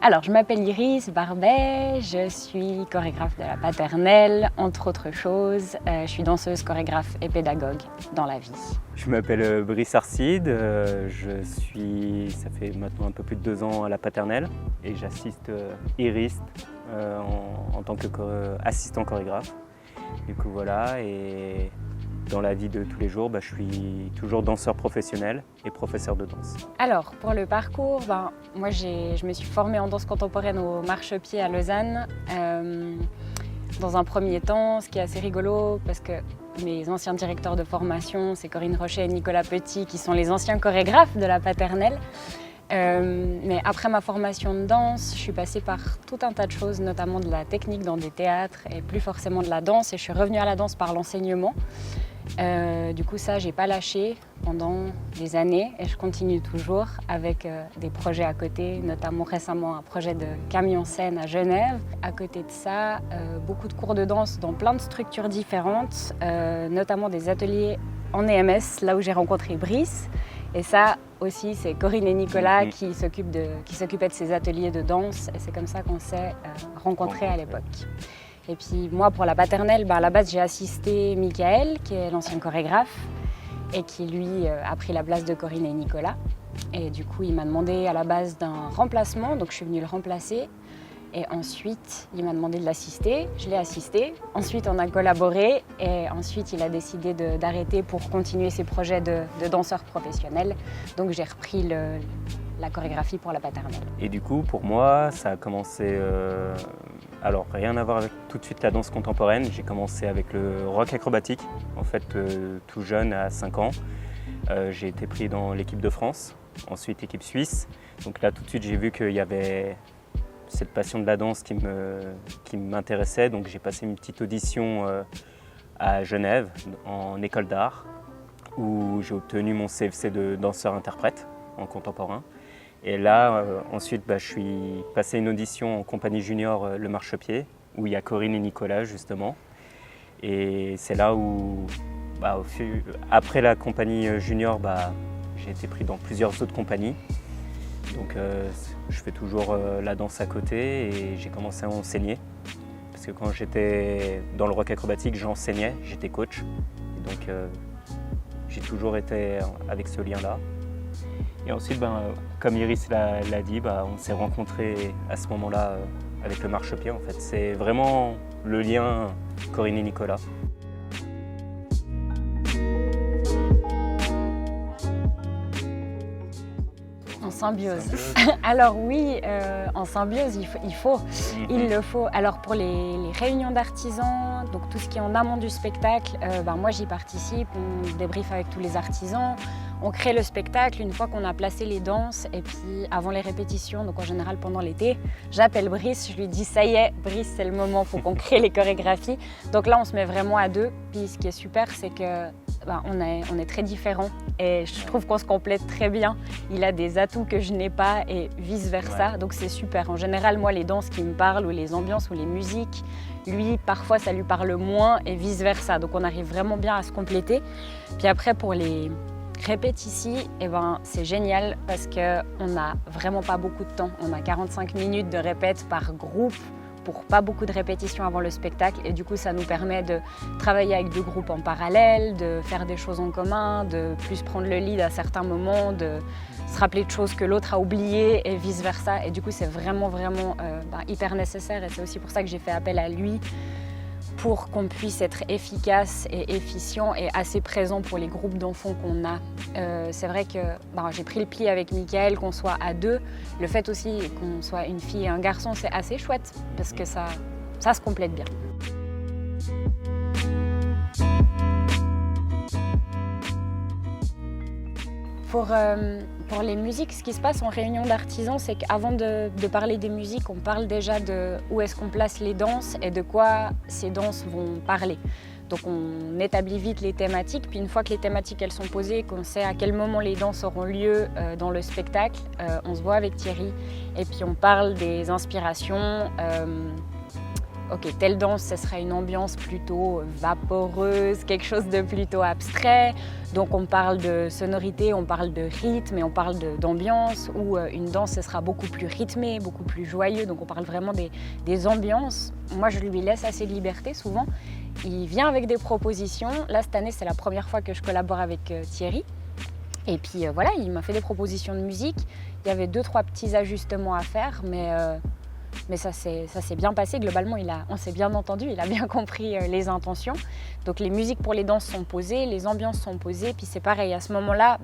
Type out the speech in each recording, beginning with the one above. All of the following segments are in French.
Alors, je m'appelle Iris Barbet, je suis chorégraphe de la Paternelle, entre autres choses. Je suis danseuse, chorégraphe et pédagogue dans la vie. Je m'appelle Brice Arcide, ça fait maintenant un peu plus de 2 ans à la Paternelle et j'assiste Iris en tant qu'assistant chorégraphe. Du coup voilà, et dans la vie de tous les jours, je suis toujours danseur professionnel et professeur de danse. Alors, pour le parcours, moi je me suis formée en danse contemporaine au marchepied à Lausanne. Dans un premier temps, ce qui est assez rigolo, parce que mes anciens directeurs de formation, c'est Corinne Rocher et Nicolas Petit, qui sont les anciens chorégraphes de la Paternelle. Mais après ma formation de danse, je suis passée par tout un tas de choses, notamment de la technique dans des théâtres et plus forcément de la danse. Et je suis revenue à la danse par l'enseignement. Du coup, ça, j'ai pas lâché pendant des années et je continue toujours avec des projets à côté, notamment récemment un projet de camion-scène à Genève. À côté de ça, beaucoup de cours de danse dans plein de structures différentes, notamment des ateliers en EMS, là où j'ai rencontré Brice. Et ça aussi, c'est Corinne et Nicolas qui s'occupaient de ces ateliers de danse et c'est comme ça qu'on s'est rencontrés à l'époque. Et puis moi, pour la Paternelle, à la base, j'ai assisté Michael, qui est l'ancien chorégraphe, et qui, lui, a pris la place de Corinne et Nicolas. Et du coup, il m'a demandé à la base d'un remplacement, donc je suis venue le remplacer. Et ensuite, il m'a demandé de l'assister, je l'ai assisté. Ensuite, on a collaboré, et ensuite, il a décidé d'arrêter pour continuer ses projets de danseur professionnel. Donc j'ai repris la chorégraphie pour la Paternelle. Et du coup, pour moi, ça a commencé... Alors, rien à voir avec tout de suite la danse contemporaine. J'ai commencé avec le rock acrobatique. En fait, tout jeune, à 5 ans, j'ai été pris dans l'équipe de France, ensuite équipe suisse. Donc là, tout de suite, j'ai vu qu'il y avait cette passion de la danse qui m'intéressait. Donc j'ai passé une petite audition à Genève, en école d'art, où j'ai obtenu mon CFC de danseur-interprète en contemporain. Et là, ensuite, je suis passé une audition en compagnie junior Le Marchepied, où il y a Corinne et Nicolas, justement. Et c'est là où, après la compagnie junior, j'ai été pris dans plusieurs autres compagnies. Donc, je fais toujours la danse à côté et j'ai commencé à enseigner. Parce que quand j'étais dans le rock acrobatique, j'enseignais, j'étais coach. Et donc, j'ai toujours été avec ce lien-là. Et ensuite, comme Iris l'a dit, on s'est rencontrés à ce moment-là avec le marchepied. En fait, c'est vraiment le lien Corinne et Nicolas. En symbiose. Alors oui, en symbiose, il le faut. Alors pour les réunions d'artisans, donc tout ce qui est en amont du spectacle, moi j'y participe, on débriefe avec tous les artisans. On crée le spectacle une fois qu'on a placé les danses et puis avant les répétitions, donc en général pendant l'été, j'appelle Brice, je lui dis ça y est, Brice c'est le moment, il faut qu'on crée les chorégraphies. Donc là on se met vraiment à deux, puis ce qui est super c'est que on est très différents et je trouve qu'on se complète très bien. Il a des atouts que je n'ai pas et vice versa, ouais. Donc c'est super. En général moi les danses qui me parlent ou les ambiances ou les musiques, lui parfois ça lui parle moins et vice versa. Donc on arrive vraiment bien à se compléter. Puis après pour les répète ici, c'est génial parce qu'on n'a vraiment pas beaucoup de temps. On a 45 minutes de répète par groupe pour pas beaucoup de répétitions avant le spectacle et du coup ça nous permet de travailler avec 2 groupes en parallèle, de faire des choses en commun, de plus prendre le lead à certains moments, de se rappeler de choses que l'autre a oubliées et vice versa. Et du coup c'est vraiment hyper nécessaire et c'est aussi pour ça que j'ai fait appel à lui pour qu'on puisse être efficace et efficient et assez présent pour les groupes d'enfants qu'on a. C'est vrai que j'ai pris le pli avec Michael, qu'on soit à 2. Le fait aussi qu'on soit une fille et un garçon, c'est assez chouette parce que ça se complète bien. Pour les musiques, ce qui se passe en réunion d'artisans, c'est qu'avant de parler des musiques, on parle déjà de où est-ce qu'on place les danses et de quoi ces danses vont parler. Donc on établit vite les thématiques, puis une fois que les thématiques elles sont posées, qu'on sait à quel moment les danses auront lieu dans le spectacle, on se voit avec Thierry et puis on parle des inspirations, ok, telle danse, ce serait une ambiance plutôt vaporeuse, quelque chose de plutôt abstrait. Donc on parle de sonorité, on parle de rythme et on parle d'ambiance. Ou une danse, ce sera beaucoup plus rythmé, beaucoup plus joyeux. Donc on parle vraiment des ambiances. Moi, je lui laisse assez de liberté souvent. Il vient avec des propositions. Là, cette année, c'est la première fois que je collabore avec Thierry. Et puis voilà, il m'a fait des propositions de musique. Il y avait 2-3 petits ajustements à faire, mais ça s'est bien passé. Globalement, on s'est bien entendu, il a bien compris les intentions. Donc les musiques pour les danses sont posées, les ambiances sont posées. Puis c'est pareil, à ce moment-là,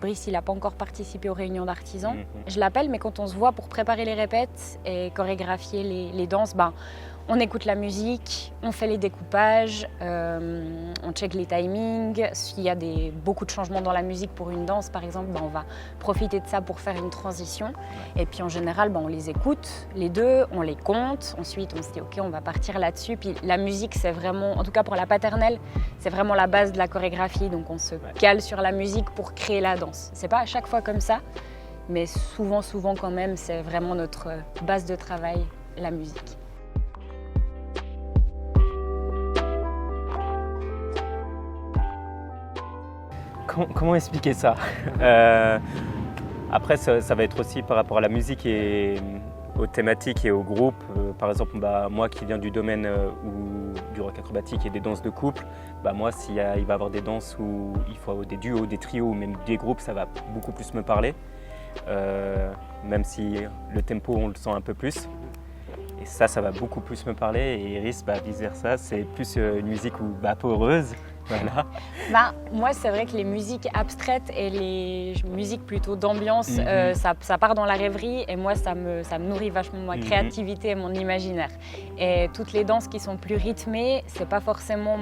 Brice, il n'a pas encore participé aux réunions d'artisans. Je l'appelle, mais quand on se voit pour préparer les répètes et chorégraphier les danses, on écoute la musique, on fait les découpages, on check les timings. S'il y a beaucoup de changements dans la musique pour une danse, par exemple, on va profiter de ça pour faire une transition. Et puis en général, on les écoute, les deux, on les compte. Ensuite, on se dit, OK, on va partir là-dessus. Puis la musique, c'est vraiment, en tout cas pour la paternelle, c'est vraiment la base de la chorégraphie. Donc on se cale sur la musique pour créer la danse. C'est pas à chaque fois comme ça, mais souvent quand même, c'est vraiment notre base de travail, la musique. Comment expliquer ça? Après, ça va être aussi par rapport à la musique et aux thématiques et aux groupes. Par exemple, moi qui viens du domaine du rock acrobatique et des danses de couple, moi, il va y avoir des danses où il faut des duos, des trios ou même des groupes, ça va beaucoup plus me parler. Même si le tempo, on le sent un peu plus. Et ça va beaucoup plus me parler. Et Iris, vice-versa, c'est plus une musique vaporeuse. Voilà. Moi, c'est vrai que les musiques abstraites et les musiques plutôt d'ambiance, ça part dans la rêverie et moi, ça me nourrit vachement ma créativité et mon imaginaire. Et toutes les danses qui sont plus rythmées, c'est pas forcément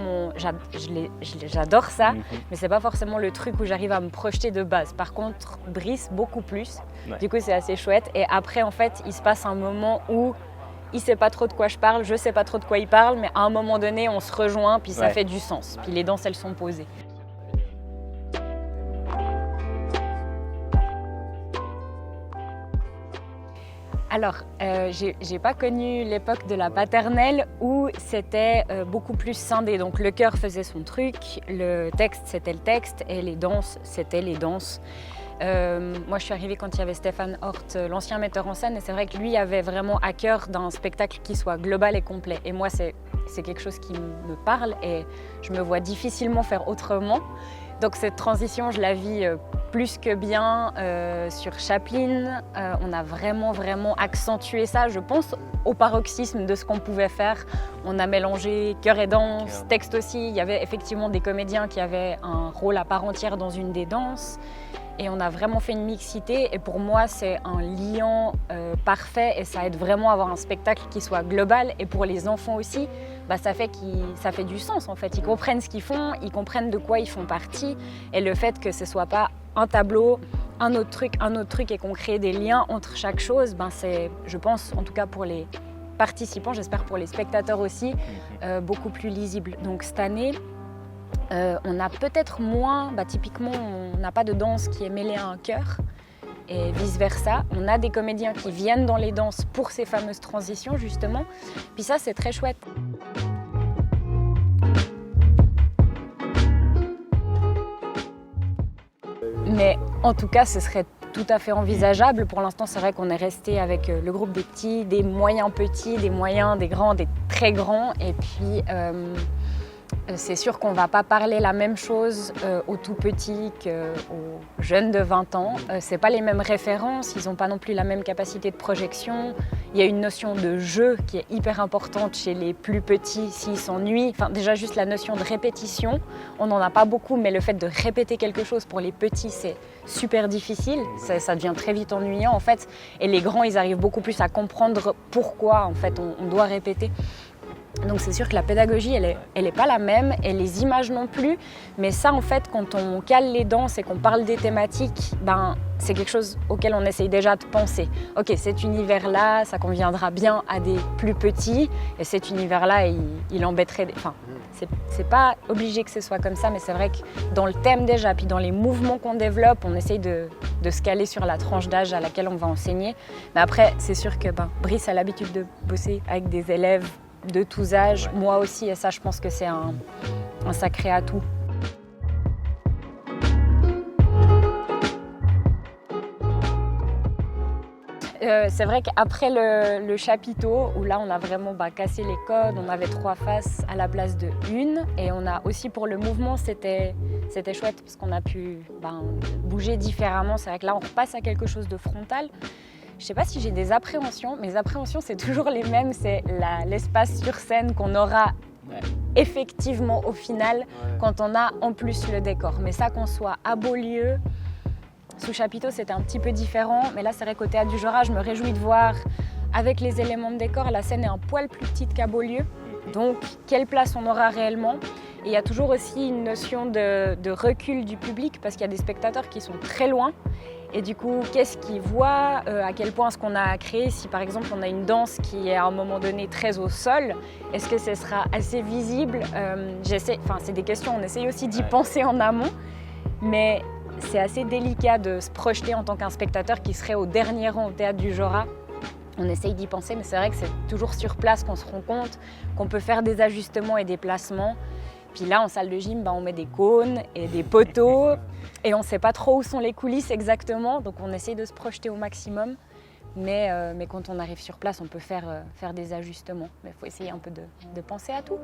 j'adore ça, mais c'est pas forcément le truc où j'arrive à me projeter de base. Par contre, Brice, beaucoup plus. Ouais. Du coup, c'est assez chouette. Et après, en fait, il se passe un moment où il sait pas trop de quoi je parle, je sais pas trop de quoi il parle, mais à un moment donné, on se rejoint, puis ça fait du sens. Puis les danses, elles sont posées. Alors, j'ai pas connu l'époque de la paternelle où c'était beaucoup plus scindé. Donc le chœur faisait son truc, le texte c'était le texte et les danses c'était les danses. Moi, je suis arrivée quand il y avait Stéphane Hort, l'ancien metteur en scène, et c'est vrai que lui avait vraiment à cœur d'un spectacle qui soit global et complet. Et moi, c'est quelque chose qui me parle et je me vois difficilement faire autrement. Donc cette transition, je la vis plus que bien sur Chaplin. On a vraiment accentué ça, je pense, au paroxysme de ce qu'on pouvait faire. On a mélangé chœur et danse, texte aussi. Il y avait effectivement des comédiens qui avaient un rôle à part entière dans une des danses. Et on a vraiment fait une mixité et pour moi c'est un liant parfait et ça aide vraiment à avoir un spectacle qui soit global et pour les enfants aussi, ça fait du sens en fait. Ils comprennent ce qu'ils font, ils comprennent de quoi ils font partie et le fait que ce soit pas un tableau, un autre truc et qu'on crée des liens entre chaque chose, c'est, je pense en tout cas pour les participants, j'espère pour les spectateurs aussi, beaucoup plus lisible. Donc cette année, on a peut-être moins, typiquement on n'a pas de danse qui est mêlée à un chœur et vice-versa. On a des comédiens qui viennent dans les danses pour ces fameuses transitions justement, puis ça c'est très chouette. Mais en tout cas ce serait tout à fait envisageable. Pour l'instant c'est vrai qu'on est resté avec le groupe des petits, des moyens petits, des moyens, des grands, des très grands et puis c'est sûr qu'on ne va pas parler la même chose aux tout petits qu'aux jeunes de 20 ans. Ce n'est pas les mêmes références, ils n'ont pas non plus la même capacité de projection. Il y a une notion de jeu qui est hyper importante chez les plus petits s'ils s'ennuient. Enfin, déjà juste la notion de répétition, on n'en a pas beaucoup, mais le fait de répéter quelque chose pour les petits, c'est super difficile. Ça devient très vite ennuyant en fait. Et les grands, ils arrivent beaucoup plus à comprendre pourquoi en fait on doit répéter. Donc c'est sûr que la pédagogie, elle est pas la même, et les images non plus. Mais ça, en fait, quand on cale les danses et qu'on parle des thématiques, c'est quelque chose auquel on essaye déjà de penser. Ok, cet univers-là, ça conviendra bien à des plus petits, et cet univers-là, il embêterait... Enfin, c'est pas obligé que ce soit comme ça, mais c'est vrai que dans le thème déjà, puis dans les mouvements qu'on développe, on essaye de se caler sur la tranche d'âge à laquelle on va enseigner. Mais après, c'est sûr que Brice a l'habitude de bosser avec des élèves de tous âges, moi aussi, et ça je pense que c'est un sacré atout. C'est vrai qu'après le chapiteau, où là on a vraiment cassé les codes, on avait 3 faces à la place de 1, et on a aussi pour le mouvement, c'était chouette parce qu'on a pu bouger différemment. C'est vrai que là on repasse à quelque chose de frontal. Je ne sais pas si j'ai des appréhensions. Mes appréhensions, c'est toujours les mêmes. C'est l'espace sur scène qu'on aura effectivement au final quand on a en plus le décor. Mais ça, qu'on soit à Beaulieu, sous chapiteau, c'était un petit peu différent. Mais là, c'est vrai qu'au Théâtre du Jorat, je me réjouis de voir, avec les éléments de décor, la scène est un poil plus petite qu'à Beaulieu. Donc, quelle place on aura réellement? Et il y a toujours aussi une notion de recul du public parce qu'il y a des spectateurs qui sont très loin. Et du coup, qu'est-ce qu'ils voient? À quel point est-ce qu'on a créé? Si par exemple on a une danse qui est à un moment donné très au sol, est-ce que ce sera assez visible? C'est des questions, on essaye aussi d'y penser en amont, mais c'est assez délicat de se projeter en tant qu'un spectateur qui serait au dernier rang au Théâtre du Jorat. On essaye d'y penser, mais c'est vrai que c'est toujours sur place qu'on se rend compte qu'on peut faire des ajustements et des placements. Puis là, en salle de gym, on met des cônes et des poteaux et on ne sait pas trop où sont les coulisses exactement. Donc on essaye de se projeter au maximum. Mais quand on arrive sur place, on peut faire des ajustements. Mais il faut essayer un peu de penser à tout.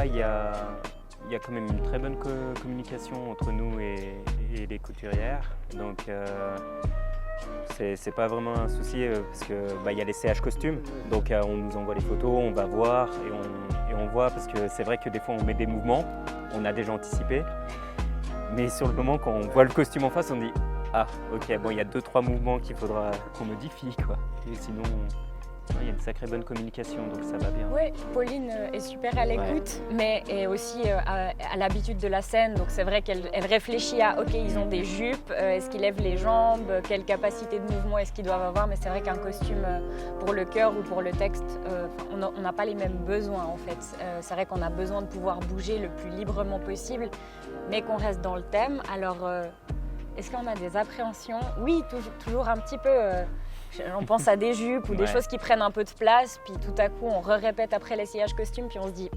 Il y a quand même une très bonne communication entre nous et les couturières. Donc c'est pas vraiment un souci parce que y a les CH costumes. Donc on nous envoie les photos, on va voir et on voit parce que c'est vrai que des fois on met des mouvements, on a déjà anticipé. Mais sur le moment quand on voit le costume en face, on dit ah ok il y a 2-3 mouvements qu'il faudra qu'on modifie quoi. Et sinon il y a une sacrée bonne communication, donc ça va bien. Oui, Pauline est super à l'écoute, mais est aussi à l'habitude de la scène. Donc c'est vrai qu'elle réfléchit à ok, ils ont des jupes, est-ce qu'ils lèvent les jambes, quelle capacité de mouvement est-ce qu'ils doivent avoir. Mais c'est vrai qu'un costume pour le chœur ou pour le texte, on n'a pas les mêmes besoins en fait. C'est vrai qu'on a besoin de pouvoir bouger le plus librement possible, mais qu'on reste dans le thème. Alors, est-ce qu'on a des appréhensions? Oui, toujours un petit peu. On pense à des jupes ou des choses qui prennent un peu de place, puis tout à coup on répète après l'essayage costume, puis on se dit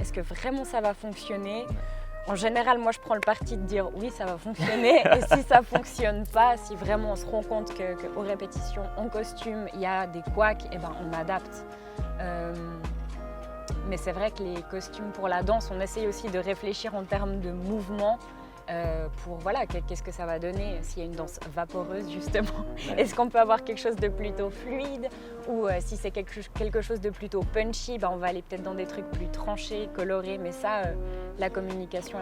est-ce que vraiment ça va fonctionner? En général, moi je prends le parti de dire oui, ça va fonctionner, et si ça fonctionne pas, si vraiment on se rend compte qu'aux répétitions en costume il y a des couacs, on adapte. Mais c'est vrai que les costumes pour la danse, on essaye aussi de réfléchir en termes de mouvement. Pour qu'est-ce que ça va donner s'il y a une danse vaporeuse justement. Est-ce qu'on peut avoir quelque chose de plutôt fluide ou si c'est quelque chose de plutôt punchy, on va aller peut-être dans des trucs plus tranchés, colorés. Mais ça, la communication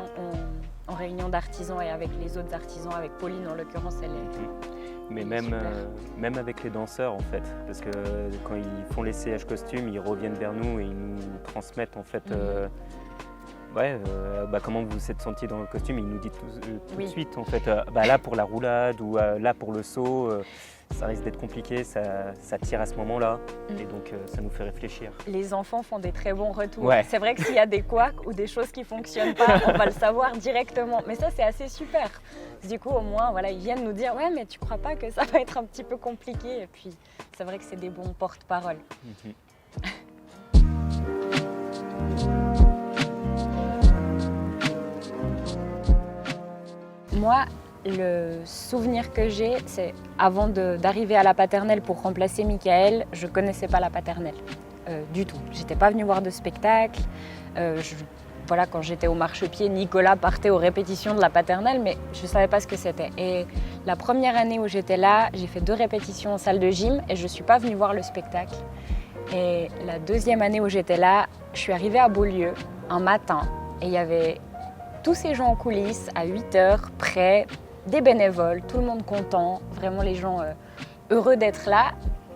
en réunion d'artisans et avec les autres artisans, avec Pauline en l'occurrence, elle est... Mais même avec les danseurs en fait, parce que quand ils font les CH costumes, ils reviennent vers nous et ils nous transmettent en fait... comment vous vous êtes senti dans le costume, il nous dit tout de suite en fait, là pour la roulade ou là pour le saut, ça risque d'être compliqué, ça tire à ce moment-là et donc ça nous fait réfléchir. Les enfants font des très bons retours. C'est vrai que s'il y a des couacs ou des choses qui ne fonctionnent pas, on va le savoir directement. Mais ça c'est assez super. Du coup au moins ils viennent nous dire ouais mais tu crois pas que ça va être un petit peu compliqué, et puis c'est vrai que c'est des bons porte-parole. Moi, le souvenir que j'ai, c'est avant d'arriver à la paternelle pour remplacer Michael, je ne connaissais pas la paternelle du tout. Je n'étais pas venue voir de spectacle. Quand j'étais au marchepied, Nicolas partait aux répétitions de la paternelle, mais je ne savais pas ce que c'était. Et la première année où j'étais là, j'ai fait 2 répétitions en salle de gym et je ne suis pas venue voir le spectacle. Et la deuxième année où j'étais là, je suis arrivée à Beaulieu un matin et il y avait tous ces gens en coulisses à 8h, prêts, des bénévoles, tout le monde content, vraiment les gens heureux d'être là,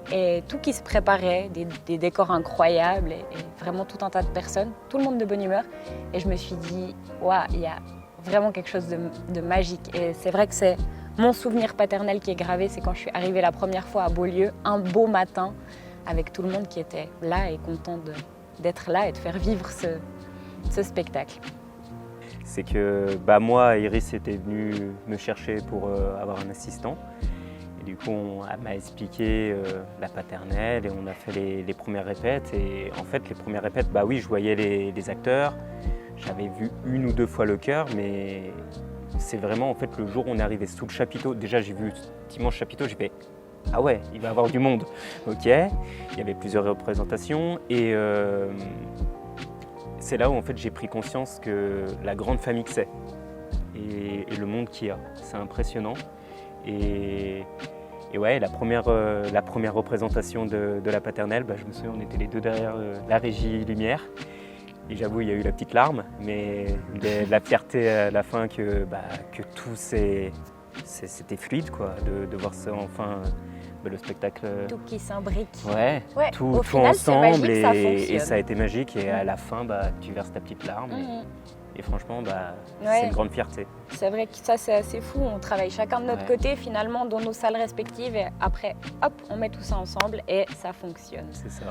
et tout qui se préparait, des décors incroyables et vraiment tout un tas de personnes, tout le monde de bonne humeur. Et je me suis dit, waouh, il y a vraiment quelque chose de magique. Et c'est vrai que c'est mon souvenir paternel qui est gravé, c'est quand je suis arrivée la première fois à Beaulieu, un beau matin, avec tout le monde qui était là et content d'être là et de faire vivre ce spectacle. c'est que moi, Iris était venue me chercher pour avoir un assistant. Et du coup, elle m'a expliqué la paternelle et on a fait les premières répètes. Et en fait, les premières répètes, oui, je voyais les acteurs. J'avais vu 1 ou 2 fois le chœur, mais c'est vraiment en fait le jour où on est arrivé sous le chapiteau. Déjà, j'ai vu cet immense chapiteau, j'ai fait « Ah ouais, il va y avoir du monde !» Ok, il y avait plusieurs représentations et c'est là où en fait j'ai pris conscience que la grande famille que c'est et le monde qu'il y a, c'est impressionnant. Et ouais, la première représentation de la paternelle, je me souviens, on était les 2 derrière la régie lumière. Et j'avoue, il y a eu la petite larme, mais la fierté à la fin que tout c'était fluide, quoi, de voir ça enfin, le spectacle. Tout qui s'imbrique. Ouais, tout final, ensemble magique, et ça a été magique. Et à la fin, tu verses ta petite larme. Et franchement, c'est une grande fierté. C'est vrai que ça, c'est assez fou. On travaille chacun de notre côté, finalement, dans nos salles respectives. Et après, hop, on met tout ça ensemble et ça fonctionne. C'est ça.